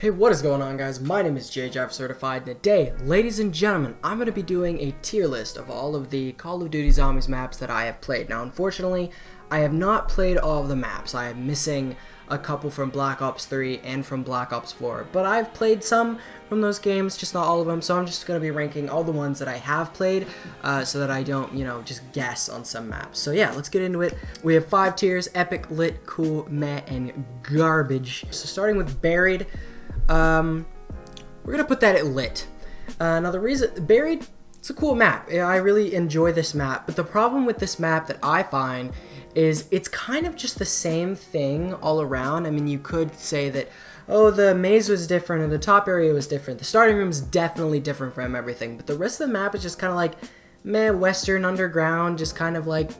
Hey, what is going on, guys? My name is JayJiveCertified, and today, ladies and gentlemen, I'm going to be doing a tier list of all of the Call of Duty Zombies maps that I have played. Now, unfortunately, I have not played all of the maps. I am missing a couple from Black Ops 3 and from Black Ops 4, but I've played some from those games, just not all of them, so I'm just going to be ranking all the ones that I have played so that I don't, just guess on some maps. So yeah, let's get into it. We have 5 tiers: Epic, Lit, Cool, Meh, and Garbage. So starting with Buried, we're gonna put that at Lit. Now the reason, Buried, it's a cool map. I really enjoy this map, but the problem with this map that I find is it's kind of just the same thing all around. I mean, you could say that, oh, the maze was different and the top area was different. The starting room is definitely different from everything, but the rest of the map is just kind of like, meh, Western Underground, just kind of like,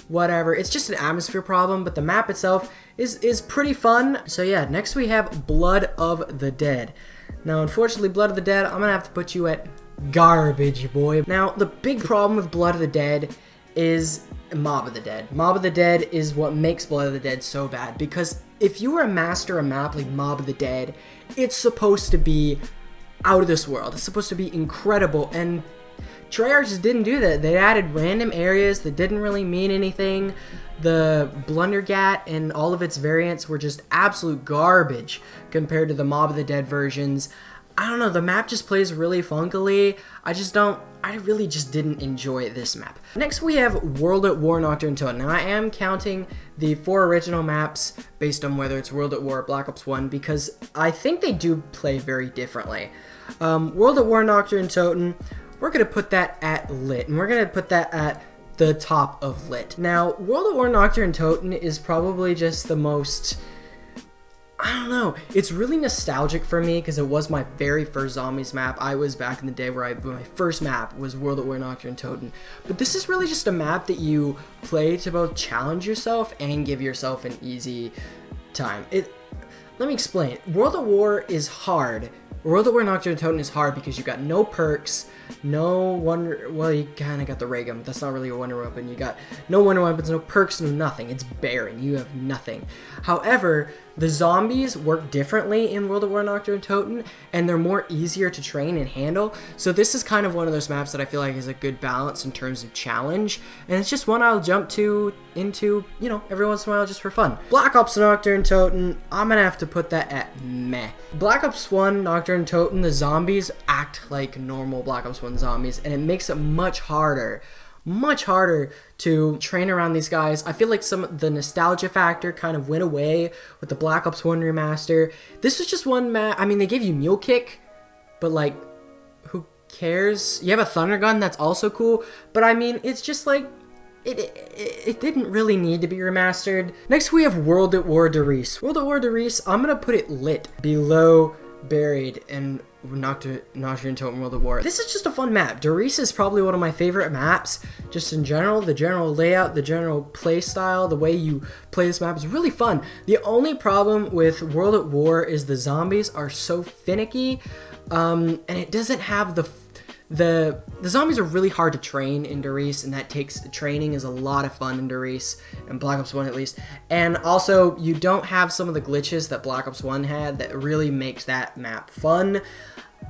whatever. It's just an atmosphere problem, but the map itself is pretty fun. So yeah, next we have Blood of the Dead. Now, unfortunately, Blood of the Dead, I'm gonna have to put you at Garbage, boy. Now, the big problem with Blood of the Dead is Mob of the Dead. Mob of the Dead is what makes Blood of the Dead so bad, because if you were to master a map like Mob of the Dead, it's supposed to be out of this world. It's supposed to be incredible, and Treyarch just didn't do that. They added random areas that didn't really mean anything. The Blundergat and all of its variants were just absolute garbage compared to the Mob of the Dead versions. I don't know, the map just plays really funkily. I really just didn't enjoy this map. Next we have World at War Nacht der Untoten. Now I am counting the 4 original maps based on whether it's World at War or Black Ops 1 because I think they do play very differently. World at War Nacht der Untoten, we're going to put that at Lit, and we're going to put that at the top of Lit. Now, World at War Nacht der Untoten is probably just the most, I don't know, it's really nostalgic for me because it was my very first Zombies map. I was back in the day where my first map was World at War Nacht der Untoten. But this is really just a map that you play to both challenge yourself and give yourself an easy time. Let me explain. World at War is hard. World at War Nacht der Untoten is hard because you got no perks, no wonder, well, you kind of got the ray gun, but that's not really a wonder weapon. You got no wonder weapons, no perks, no nothing. It's barren. You have nothing. However, the zombies work differently in World at War Nacht der Untoten, and they're more easier to train and handle. So this is kind of one of those maps that I feel like is a good balance in terms of challenge, and it's just one I'll jump into, every once in a while just for fun. Black Ops Nacht der Untoten, I'm gonna have to put that at meh. Black Ops 1 Nacht der Untoten, the zombies act like normal Black Ops 1 zombies, and it makes it much harder to train around these guys. I feel like some of the nostalgia factor kind of went away with the Black Ops 1 remaster. This was just one map. I mean, they gave you Mule Kick, but like, who cares? You have a Thunder Gun, that's also cool, but I mean, it's just like, it didn't really need to be remastered. Next, we have World at War Der Riese. World at War Der Riese, I'm gonna put it Lit below Buried and Nacht der Untoten World at War. This is just a fun map. Der Riese is probably one of my favorite maps, just in general. The general layout, the general play style, the way you play this map is really fun. The only problem with World at War is the zombies are so finicky, and it doesn't have the zombies are really hard to train in Der Riese, and that takes training is a lot of fun in Der Riese, and Black Ops 1 at least. And also, you don't have some of the glitches that Black Ops 1 had that really makes that map fun.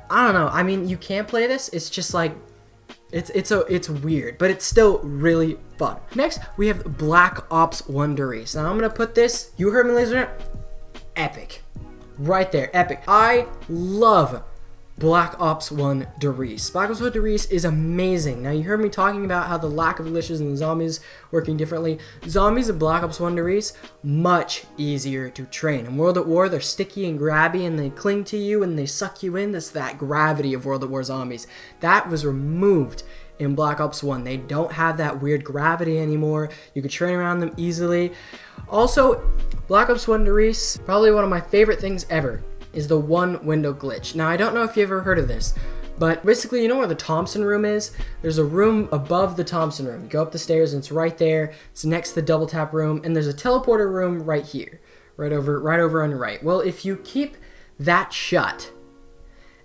I don't know. I mean, you can play this. It's just like, it's weird, but it's still really fun. Next, we have Black Ops 1 Der Riese. Now, I'm going to put this, you heard me, ladies and gentlemen, epic. Right there, epic. I love Black Ops 1 Der Riese. Black Ops 1 Der Riese is amazing. Now, you heard me talking about how the lack of glitches and the zombies working differently. Zombies in Black Ops 1 Der Riese, much easier to train. In World at War, they're sticky and grabby, and they cling to you, and they suck you in. That's that gravity of World at War zombies. That was removed in Black Ops 1. They don't have that weird gravity anymore. You can train around them easily. Also, Black Ops 1 Der Riese, probably one of my favorite things ever, is the one window glitch. Now, I don't know if you ever heard of this, but basically, you know where the Thompson room is? There's a room above the Thompson room. You go up the stairs and it's right there. It's next to the double tap room, and there's a teleporter room right here, right over on your right. Well, if you keep that shut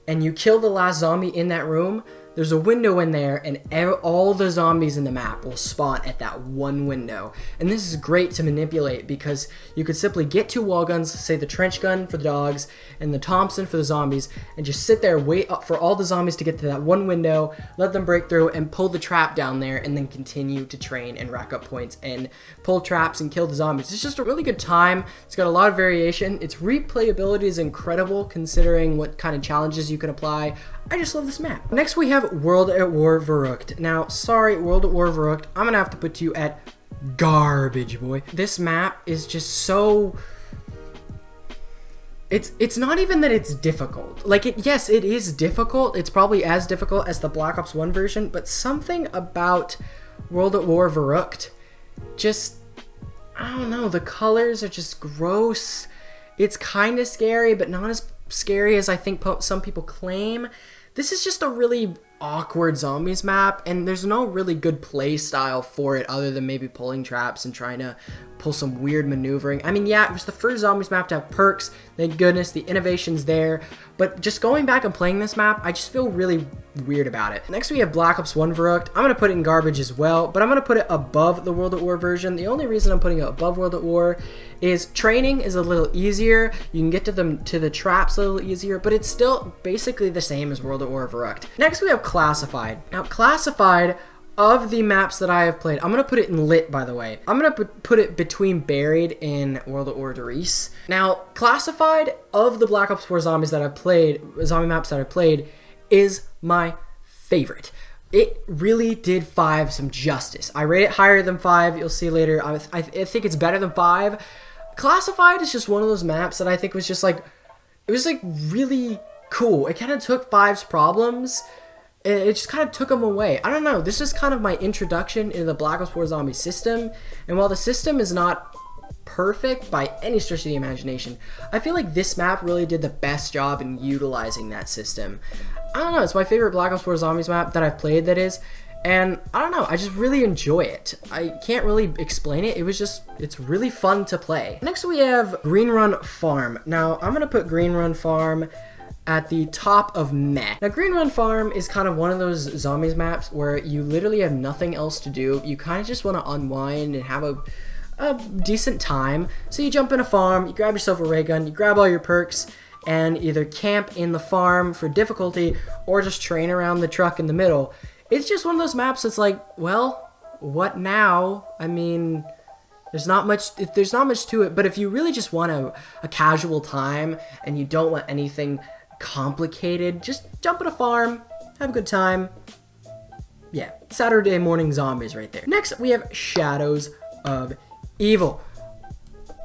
and you kill the last zombie in that room, there's a window in there, and all the zombies in the map will spawn at that one window. And this is great to manipulate because you could simply get 2 wall guns, say the trench gun for the dogs and the Thompson for the zombies, and just sit there, wait up for all the zombies to get to that one window, let them break through, and pull the trap down there, and then continue to train and rack up points and pull traps and kill the zombies. It's just a really good time. It's got a lot of variation. Its replayability is incredible considering what kind of challenges you can apply. I just love this map. Next we have World at War Verruckt. Now, sorry, World at War Verruckt, I'm gonna have to put you at garbage, boy. This map is just so... It's not even that it's difficult. Like, yes, it is difficult. It's probably as difficult as the Black Ops 1 version, but something about World at War Verruckt just... I don't know, the colors are just gross. It's kind of scary, but not as scary as I think some people claim. This is just a really awkward zombies map, and there's no really good play style for it other than maybe pulling traps and trying to pull some weird maneuvering. I mean, yeah, it was the first zombies map to have perks. Thank goodness, the innovation's there. But just going back and playing this map, I just feel really weird about it. Next, we have Black Ops 1 Verruckt. I'm going to put it in garbage as well, but I'm going to put it above the World at War version. The only reason I'm putting it above World at War is training is a little easier. You can get to the traps a little easier, but it's still basically the same as World at War Verruckt. Next, we have Classified. Now, Classified, of the maps that I have played, I'm going to put it in lit, by the way. I'm going to put it between Buried and War Der Riese. Now, Classified, of the Black Ops 4 zombies that I've played, zombie maps that I've played, is my favorite. It really did 5 some justice. I rate it higher than 5. You'll see later. I think it's better than 5. Classified is just one of those maps that I think was just like, it was like really cool. It kind of took 5's problems. It just kind of took them away. I don't know. This is kind of my introduction into the Black Ops 4 zombie system. And while the system is not perfect by any stretch of the imagination, I feel like this map really did the best job in utilizing that system. I don't know. It's my favorite Black Ops 4 zombies map that I've played, that is. And I don't know. I just really enjoy it. I can't really explain it. It's really fun to play. Next we have Green Run Farm. Now, I'm going to put Green Run Farm at the top of meh. Now, Green Run Farm is kind of one of those zombies maps where you literally have nothing else to do. You kind of just want to unwind and have a decent time. So you jump in a farm, you grab yourself a ray gun, you grab all your perks, and either camp in the farm for difficulty or just train around the truck in the middle. It's just one of those maps that's like, well, what now? I mean, there's not much to it, but if you really just want a casual time and you don't want anything complicated, just jump in a farm, have a good time. Yeah, Saturday morning zombies right there. Next, we have Shadows of Evil.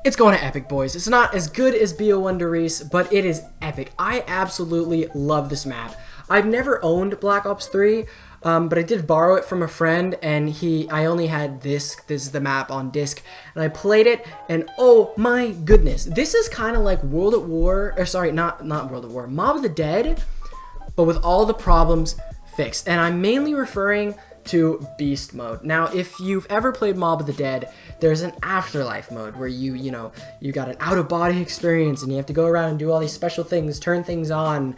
It's going to epic, boys. It's not as good as BO1 Der Riese, but it is epic. I absolutely love this map. I've never owned Black Ops 3, but I did borrow it from a friend, and I only had this is the map on disc, and I played it, and oh my goodness, this is kind of like World at War, or sorry, not World at War, Mob of the Dead, but with all the problems fixed. And I'm mainly referring to Beast mode. Now, if you've ever played Mob of the Dead, there's an Afterlife mode where you got an out-of-body experience, and you have to go around and do all these special things, turn things on,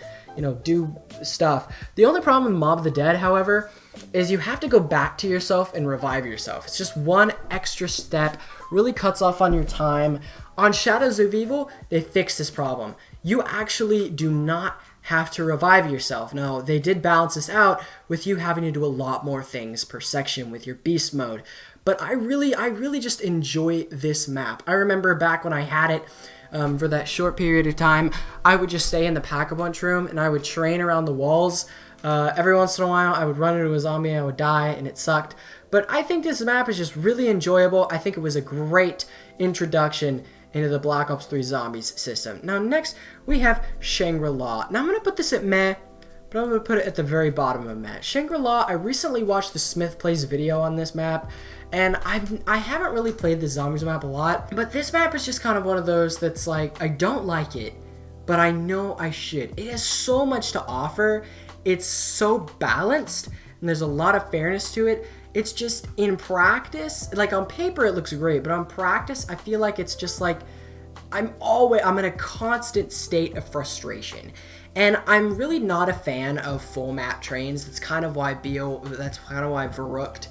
do stuff. The only problem with Mob of the Dead, however, is you have to go back to yourself and revive yourself. It's just one extra step, really cuts off on your time. On Shadows of Evil, they fixed this problem. You actually do not have to revive yourself. Now, they did balance this out with you having to do a lot more things per section with your Beast mode. But I really just enjoy this map. I remember back when I had it, for that short period of time, I would just stay in the Pack-a-Punch room and I would train around the walls. Every once in a while, I would run into a zombie and I would die, and it sucked. But I think this map is just really enjoyable. I think it was a great introduction into the Black Ops 3 Zombies system. Now, next, we have Shangri-La. Now, I'm going to put this at meh, but I'm going to put it at the very bottom of meh. Shangri-La, I recently watched the Smith Plays video on this map, and I haven't really played the Zombies map a lot, but this map is just kind of one of those that's like, I don't like it, but I know I should. It has so much to offer. It's so balanced, and there's a lot of fairness to it. It's just, in practice, like on paper it looks great, but on practice I feel like it's just like, I'm in a constant state of frustration. And I'm really not a fan of full map trains. That's kind of why Verruckt,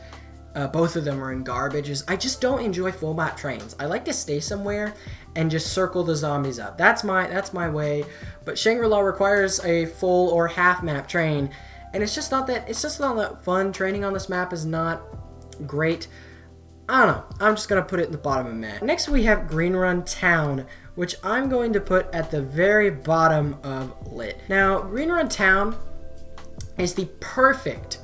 both of them are in garbage. I just don't enjoy full map trains. I like to stay somewhere and just circle the zombies up. That's my way. But Shangri-La requires a full or half map train, and it's just not that fun. Training on this map is not great. I don't know. I'm just going to put it in the bottom of the map. Next we have Green Run Town, which I'm going to put at the very bottom of Lit. Now, Green Run Town is the perfect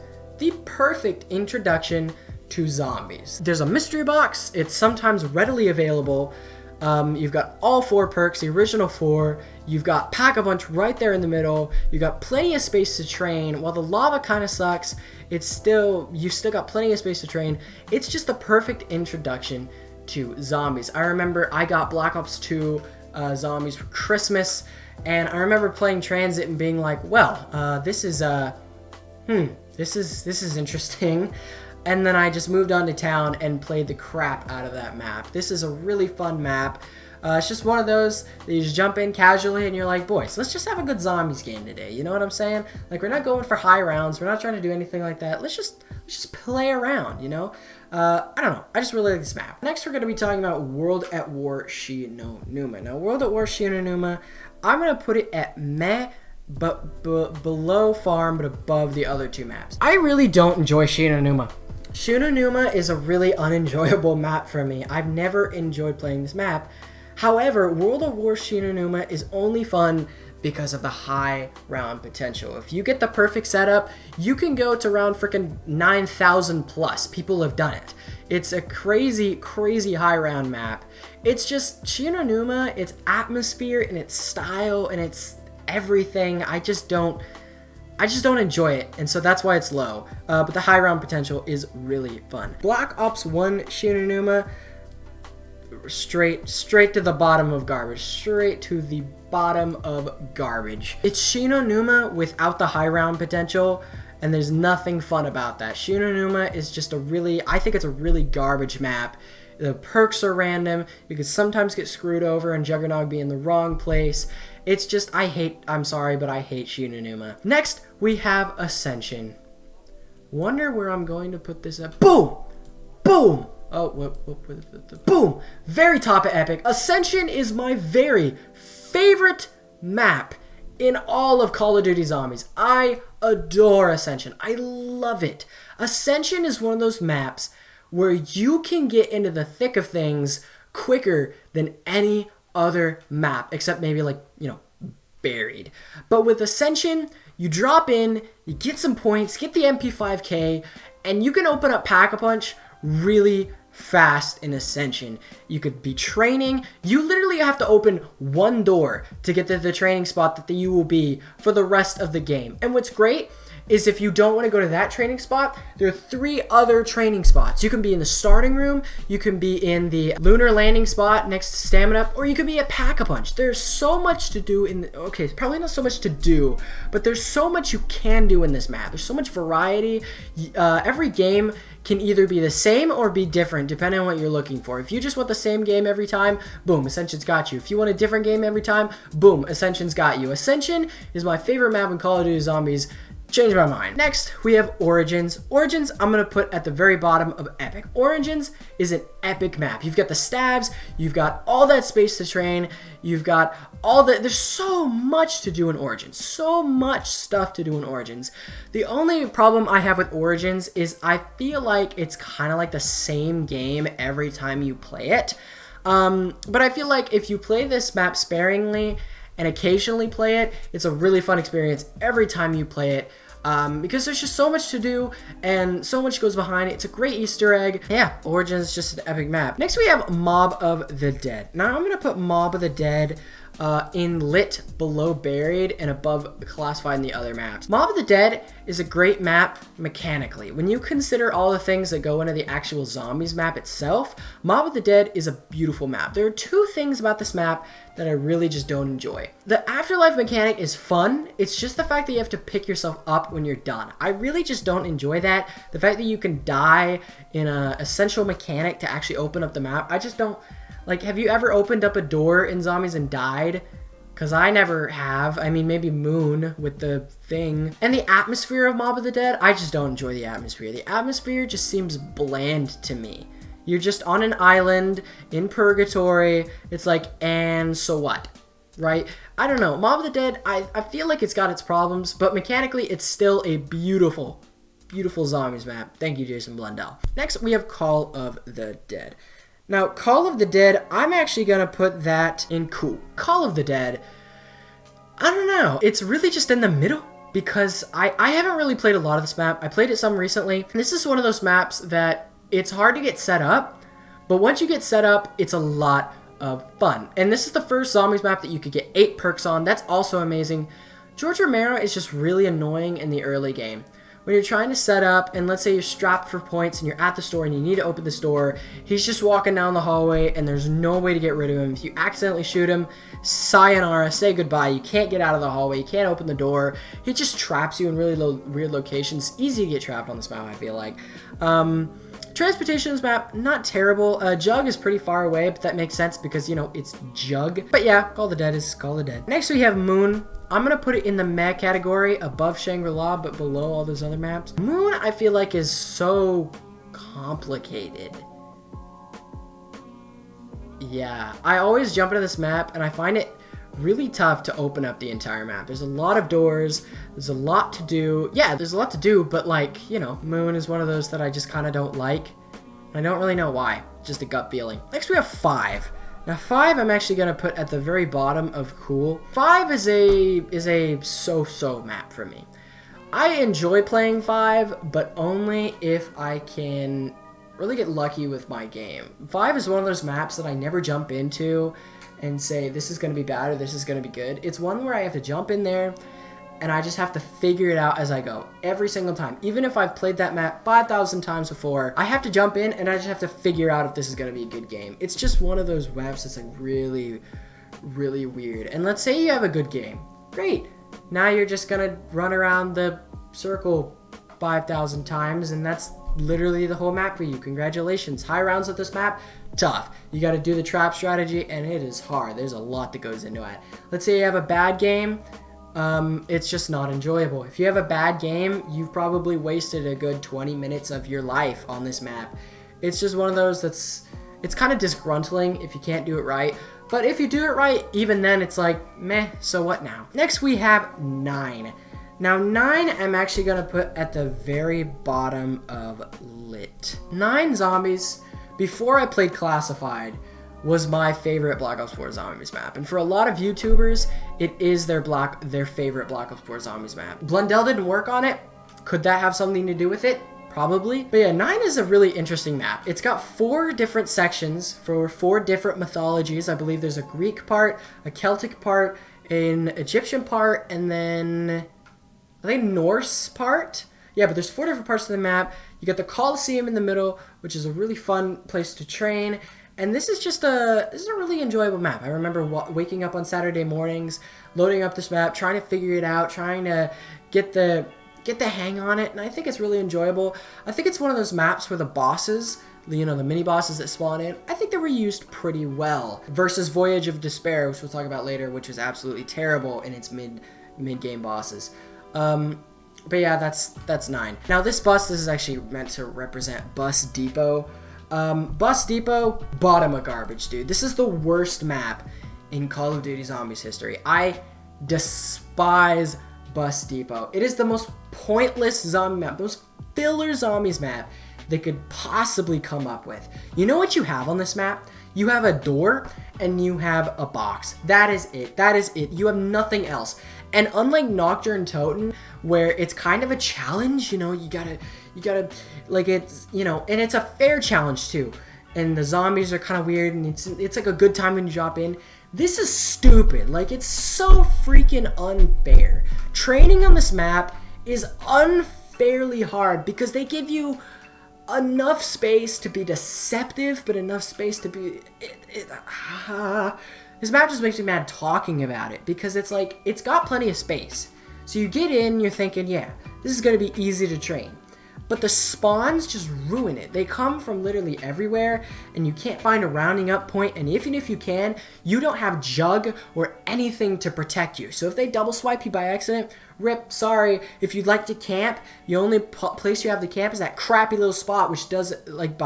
introduction to zombies. There's a mystery box. It's sometimes readily available. You've got all 4 perks, the original 4. You've got Pack-a-Punch right there in the middle. You've got plenty of space to train. While the lava kind of sucks, you've still got plenty of space to train. It's just the perfect introduction to zombies. I remember I got Black Ops 2 zombies for Christmas, and I remember playing Transit and being like, well, this is interesting. And then I just moved on to town and played the crap out of that map. This is a really fun map. It's just one of those that you just jump in casually and you're like, boys, let's just have a good zombies game today. You know what I'm saying? Like, we're not going for high rounds. We're not trying to do anything like that. Let's just play around, you know? I don't know. I just really like this map. Next, we're going to be talking about World at War Shi No Numa. Now, World at War Shi No Numa, I'm going to put it at meh, but below farm, but above the other 2 maps. I really don't enjoy Shi No Numa. Shi No Numa is a really unenjoyable map for me. I've never enjoyed playing this map. However, World at War Shi No Numa is only fun because of the high round potential. If you get the perfect setup, you can go to round freaking 9,000 plus. People have done it. It's a crazy, crazy high round map. It's just Shi No Numa, its atmosphere and its style and its everything. I just don't enjoy it, and so that's why it's low. But the high round potential is really fun. Black Ops 1 Shi No Numa, straight to the bottom of garbage. Straight to the bottom of garbage. It's Shi No Numa without the high round potential, and there's nothing fun about that. Shi No Numa is just I think it's a really garbage map. The perks are random. You can sometimes get screwed over and Juggernog be in the wrong place. It's just, I'm sorry, but I hate Shi No Numa. Next, we have Ascension. Wonder where I'm going to put this at. Boom! Boom! Oh, boom! Very top of Epic. Ascension is my very favorite map in all of Call of Duty Zombies. I adore Ascension. I love it. Ascension is one of those maps where you can get into the thick of things quicker than any other map, except maybe like, you know, Buried. But with Ascension, you drop in, you get some points, get the MP5K, and you can open up Pack-a-Punch really fast in Ascension. You could be training. You literally have to open one door to get to the training spot that you will be for the rest of the game. And what's great is if you don't want to go to that training spot, there are 3 other training spots. You can be in the starting room, you can be in the lunar landing spot next to Stamina, or you can be at Pack-a-Punch. There's so much to do okay, probably not so much to do, but there's so much you can do in this map. There's so much variety. Every game can either be the same or be different depending on what you're looking for. If you just want the same game every time, boom, Ascension's got you. If you want a different game every time, boom, Ascension's got you. Ascension is my favorite map in Call of Duty Zombies. Changed my mind. Next, we have Origins. Origins, I'm going to put at the very bottom of Epic. Origins is an epic map. You've got the stabs, you've got all that space to train, you've got there's so much to do in Origins. So much stuff to do in Origins. The only problem I have with Origins is I feel like it's kind of like the same game every time you play it. But I feel like if you play this map sparingly and occasionally play it, it's a really fun experience every time you play it. Because there's just so much to do and so much goes behind it. It's a great Easter egg. Yeah, Origins is just an epic map. Next we have Mob of the Dead. Now I'm going to put Mob of the Dead in Lit below Buried and above Classified in the other maps. Mob of the Dead is a great map mechanically. When you consider all the things that go into the actual Zombies map itself, Mob of the Dead is a beautiful map. There are 2 things about this map that I really just don't enjoy. The afterlife mechanic is fun. It's just the fact that you have to pick yourself up when you're done. I really just don't enjoy that. The fact that you can die in a essential mechanic to actually open up the map, I just don't Like, have you ever opened up a door in Zombies and died? Because I never have. I mean, maybe Moon with the thing. And the atmosphere of Mob of the Dead, I just don't enjoy the atmosphere. The atmosphere just seems bland to me. You're just on an island in purgatory. It's like, and so what? Right? I don't know. Mob of the Dead, I feel like it's got its problems, but mechanically, it's still a beautiful, beautiful Zombies map. Thank you, Jason Blundell. Next, we have Call of the Dead. Now, Call of the Dead, I'm actually going to put that in cool. Call of the Dead, I don't know. It's really just in the middle because I haven't really played a lot of this map. I played it some recently. This is one of those maps that it's hard to get set up, but once you get set up, it's a lot of fun. And this is the first Zombies map that you could get 8 perks on. That's also amazing. George Romero is just really annoying in the early game. When you're trying to set up, and let's say you're strapped for points and you're at the store and you need to open the store, he's just walking down the hallway and there's no way to get rid of him. If you accidentally shoot him, sayonara, say goodbye. You can't get out of the hallway, you can't open the door. He just traps you in really weird locations. Easy to get trapped on this map, I feel like. Transportation in this map, not terrible. Jug is pretty far away, but that makes sense because, you know, it's Jug. But yeah, Call the Dead is Call the Dead. Next we have Moon. I'm going to put it in the meh category above Shangri-La, but below all those other maps. Moon, I feel like, is so complicated. Yeah, I always jump into this map, and I find it really tough to open up the entire map. There's a lot of doors. There's a lot to do. Yeah, there's a lot to do, but, like, you know, Moon is one of those that I just kind of don't like. I don't really know why. Just a gut feeling. Next, we have 5. Now 5 I'm actually going to put at the very bottom of cool. 5 is a so-so map for me. I enjoy playing 5, but only if I can really get lucky with my game. 5 is one of those maps that I never jump into and say this is going to be bad or this is going to be good. It's one where I have to jump in there and I just have to figure it out as I go every single time. Even if I've played that map 5,000 times before, I have to jump in and I just have to figure out if this is going to be a good game. It's just one of those maps that's like really, really weird. And let's say you have a good game. Great. Now you're just going to run around the circle 5,000 times and that's literally the whole map for you. Congratulations. High rounds with this map, tough. You got to do the trap strategy and it is hard. There's a lot that goes into it. Let's say you have a bad game. It's just not enjoyable. If you have a bad game, you've probably wasted a good 20 minutes of your life on this map. It's just one of those it's kind of disgruntling if you can't do it right. But if you do it right, even then it's like, meh, so what now? Next we have 9. Now 9 I'm actually going to put at the very bottom of lit. 9 Zombies, before I played Classified, was my favorite Black Ops 4 Zombies map. And for a lot of YouTubers, it is their favorite Black Ops 4 Zombies map. Blundell didn't work on it. Could that have something to do with it? Probably. But yeah, 9 is a really interesting map. It's got 4 different sections for 4 different mythologies. I believe there's a Greek part, a Celtic part, an Egyptian part, and then I think Norse part. Yeah, but there's 4 different parts of the map. You got the Colosseum in the middle, which is a really fun place to train. And this is just a really enjoyable map. I remember waking up on Saturday mornings, loading up this map, trying to figure it out, trying to get the hang on it, and I think it's really enjoyable. I think it's one of those maps where the bosses, you know, the mini bosses that spawn in, I think they were used pretty well. Versus Voyage of Despair, which we'll talk about later, which was absolutely terrible in its mid-game bosses. But yeah, that's 9. Now this is actually meant to represent Bus Depot. Bus Depot, bottom of garbage, dude. This is the worst map in Call of Duty Zombies history. I despise Bus Depot. It is the most pointless zombie map, the most filler zombies map they could possibly come up with. You know what you have on this map? You have a door and you have a box. That is it. That is it. You have nothing else. And unlike Nuketown Zombies, where it's kind of a challenge, you know, you gotta, like, it's, you know, and it's a fair challenge too. And the zombies are kind of weird, and it's like a good time when you drop in. This is stupid. Like, it's so freaking unfair. Training on this map is unfairly hard because they give you enough space to be deceptive, but enough space to be... This map just makes me mad talking about it because it's like, it's got plenty of space. So you get in, you're thinking, yeah, this is going to be easy to train. but the spawns just ruin it. They come from literally everywhere, and you can't find a rounding up point, and even if you can, you don't have jug or anything to protect you. So if they double swipe you by accident, rip, sorry. If you'd like to camp, the only place you have to camp is that crappy little spot, which does like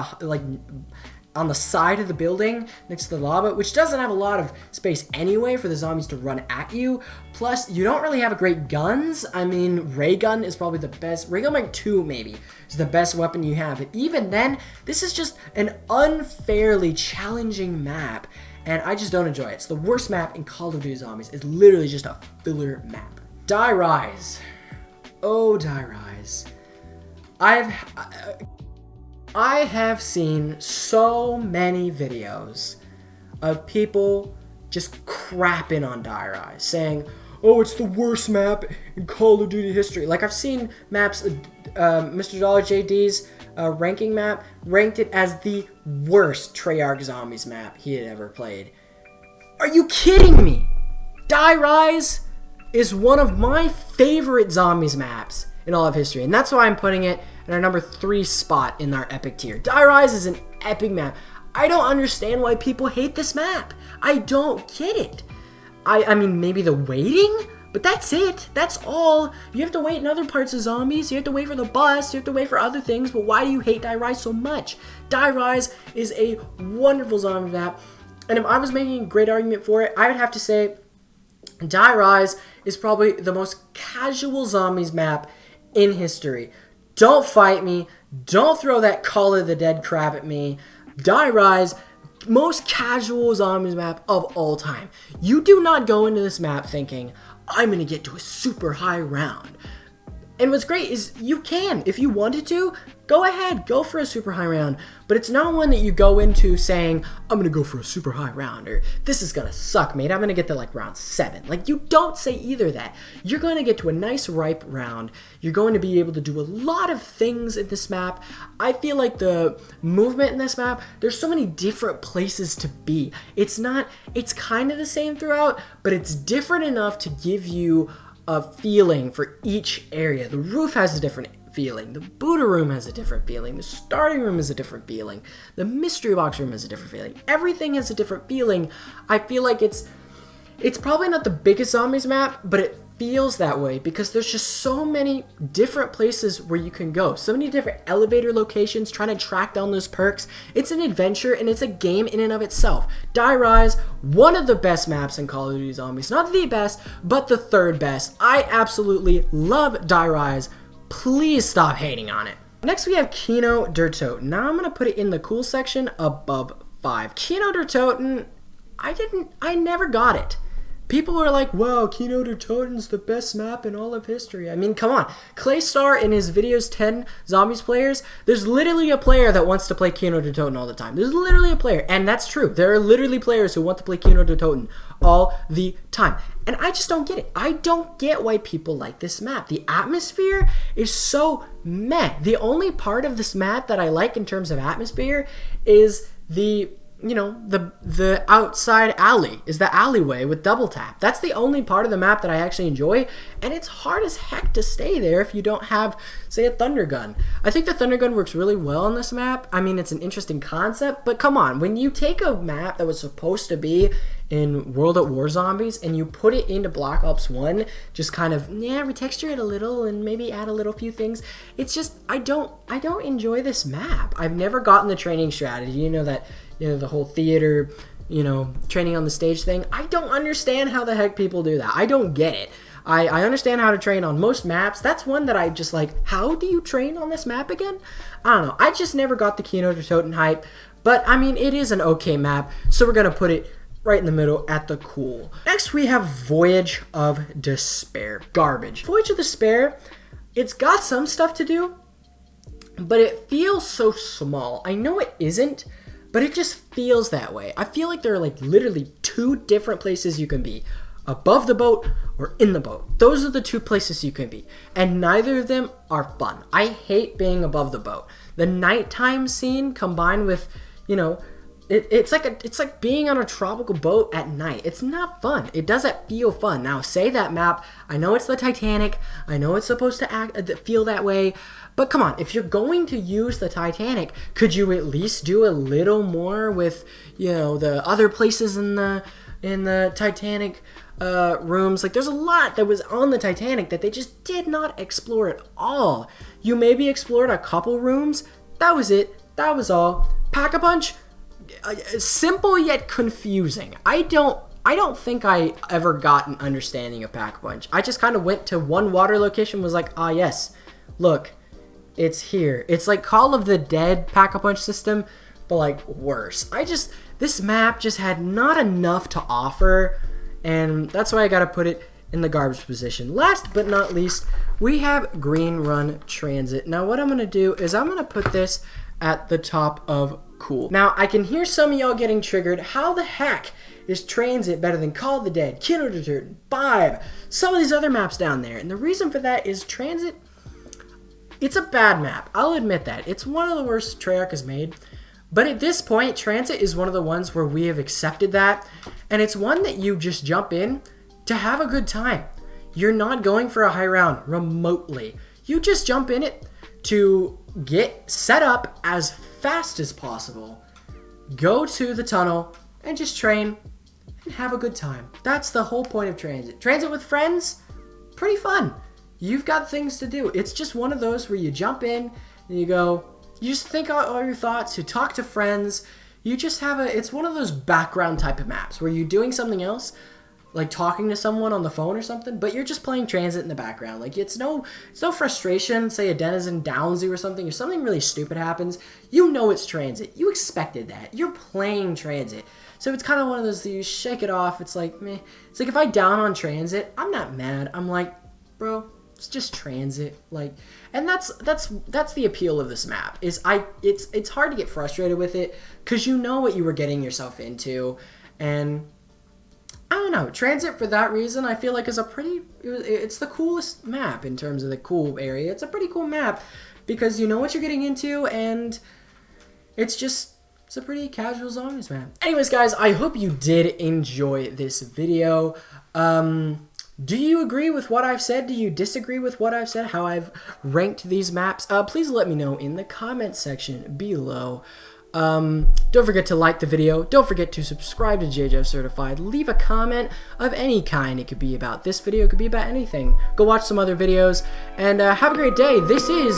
on the side of the building next to the lava, which doesn't have a lot of space anyway for the zombies to run at you. Plus, you don't really have great guns. I mean, ray gun is probably the best. Ray gun Mark 2 maybe is the best weapon you have. But even then, this is just an unfairly challenging map, and I just don't enjoy it. It's the worst map in Call of Duty Zombies. It's literally just a filler map. Die Rise. Oh, Die Rise. I have seen so many videos of people just crapping on Die Rise, saying, oh, it's the worst map in Call of Duty history. Like, I've seen maps, Mr. Dollar JD's ranking map ranked it as the worst Treyarch Zombies map he had ever played. Are you kidding me? Die Rise is one of my favorite Zombies maps in all of history, and that's why I'm putting it in our number 3 spot in our epic tier. Die Rise is an epic map. I don't understand why people hate this map. I don't get it. I mean, maybe the waiting, but that's it. That's all. You have to wait in other parts of Zombies. You have to wait for the bus. You have to wait for other things, but why do you hate Die Rise so much? Die Rise is a wonderful zombie map, and if I was making a great argument for it, I would have to say Die Rise is probably the most casual Zombies map in history. Don't fight me. Don't throw that Call of the Dead crap at me. Die Rise, most casual Zombies map of all time. You do not go into this map thinking, I'm going to get to a super high round. And what's great is you can. If you wanted to, go ahead. Go for a super high round. But it's not one that you go into saying, I'm going to go for a super high round. Or, this is going to suck, mate. I'm going to get to like round 7. Like, you don't say either that. You're going to get to a nice ripe round. You're going to be able to do a lot of things in this map. I feel like the movement in this map, there's so many different places to be. It's kind of the same throughout, but it's different enough to give you a feeling for each area. The roof has a different feeling. The Buddha room has a different feeling. The starting room is a different feeling. The mystery box room has a different feeling. Everything has a different feeling. I feel like it's probably not the biggest Zombies map, but it feels that way because there's just so many different places where you can go. So many different elevator locations, trying to track down those perks. It's an adventure and it's a game in and of itself. Die Rise, one of the best maps in Call of Duty Zombies. Not the best, but the 3rd best. I absolutely love Die Rise. Please stop hating on it. Next we have Kino der Toten. Now I'm going to put it in the cool section above 5. Kino der Toten, I never got it. People were like, wow, Kino der Toten's the best map in all of history. I mean, come on. Claystar in his videos 10 Zombies players, there's literally a player that wants to play Kino der Toten all the time. There's literally a player, and that's true. There are literally players who want to play Kino der Toten all the time. And I just don't get it. I don't get why people like this map. The atmosphere is so meh. The only part of this map that I like in terms of atmosphere is the outside alley, is the alleyway with double tap. That's the only part of the map that I actually enjoy, and it's hard as heck to stay there if you don't have, say, a thunder gun. I think the thunder gun works really well on this map. I mean, it's an interesting concept, but come on, when you take a map that was supposed to be in World at War Zombies and you put it into Black Ops 1, just kind of, retexture it a little and maybe add a little few things, it's just, I don't enjoy this map. I've never gotten the training strategy, the whole theater, training on the stage thing. I don't understand how the heck people do that. I don't get it. I understand how to train on most maps. That's one that I just like, how do you train on this map again? I don't know. I just never got the Kino der Toten hype. But, I mean, it is an okay map, so we're going to put it right in the middle at the cool. Next, we have Voyage of Despair. Garbage. Voyage of Despair, it's got some stuff to do, but it feels so small. I know it isn't, but it just feels that way. I feel like there are like literally 2 different places you can be. Above the boat or in the boat. Those are the 2 places you can be. And neither of them are fun. I hate being above the boat. The nighttime scene combined with, it's like being on a tropical boat at night. It's not fun. It doesn't feel fun. Now, say that map, I know it's the Titanic, I know it's supposed to feel that way, but come on, if you're going to use the Titanic, could you at least do a little more with, you know, the other places in the Titanic rooms? Like, there's a lot that was on the Titanic that they just did not explore at all. You maybe explored a couple rooms. That was it. That was all. Pack-a-Punch, simple yet confusing. I don't think I ever got an understanding of Pack-a-Punch. I just kind of went to one water location, was like, ah, yes, look, it's here. It's like Call of the Dead Pack-a-Punch system, but like worse. This map just had not enough to offer, and that's why I gotta put it in the garbage position. Last but not least, we have Green Run Transit. Now what I'm gonna do is I'm gonna put this at the top of cool. Now I can hear some of y'all getting triggered. How the heck is Transit better than Call of the Dead, Kino der Toten, 5, some of these other maps down there? And the reason for that is Transit, it's a bad map. I'll admit that. It's one of the worst Treyarch has made. But at this point, Transit is one of the ones where we have accepted that. And it's one that you just jump in to have a good time. You're not going for a high round remotely. You just jump in it to get set up as fast as possible, go to the tunnel, and just train and have a good time. That's the whole point of Transit. Transit with friends, pretty fun. You've got things to do. It's just one of those where you jump in and you go, you just think out all your thoughts, you talk to friends, you just have it's one of those background type of maps where you're doing something else, like talking to someone on the phone or something, but you're just playing Transit in the background. Like, it's no frustration. Say a denizen downs you or something really stupid happens, you know it's Transit. You expected that. You're playing Transit. So it's kind of one of those that you shake it off. It's like, meh. It's like if I down on Transit, I'm not mad. I'm like, bro, it's just Transit. Like, and that's the appeal of this map. It's hard to get frustrated with it because you know what you were getting yourself into. And I don't know, Transit for that reason I feel like is it's the coolest map in terms of the cool area. It's a pretty cool map because you know what you're getting into, and it's a pretty casual zombies map. Anyways guys, I hope you did enjoy this video. Do you agree with what I've said? Do you disagree with what I've said, how I've ranked these maps? Please let me know in the comments section below. Don't forget to like the video. Don't forget to subscribe to JayJiveCertified. Leave a comment of any kind. It could be about this video. It could be about anything. Go watch some other videos. And have a great day. This is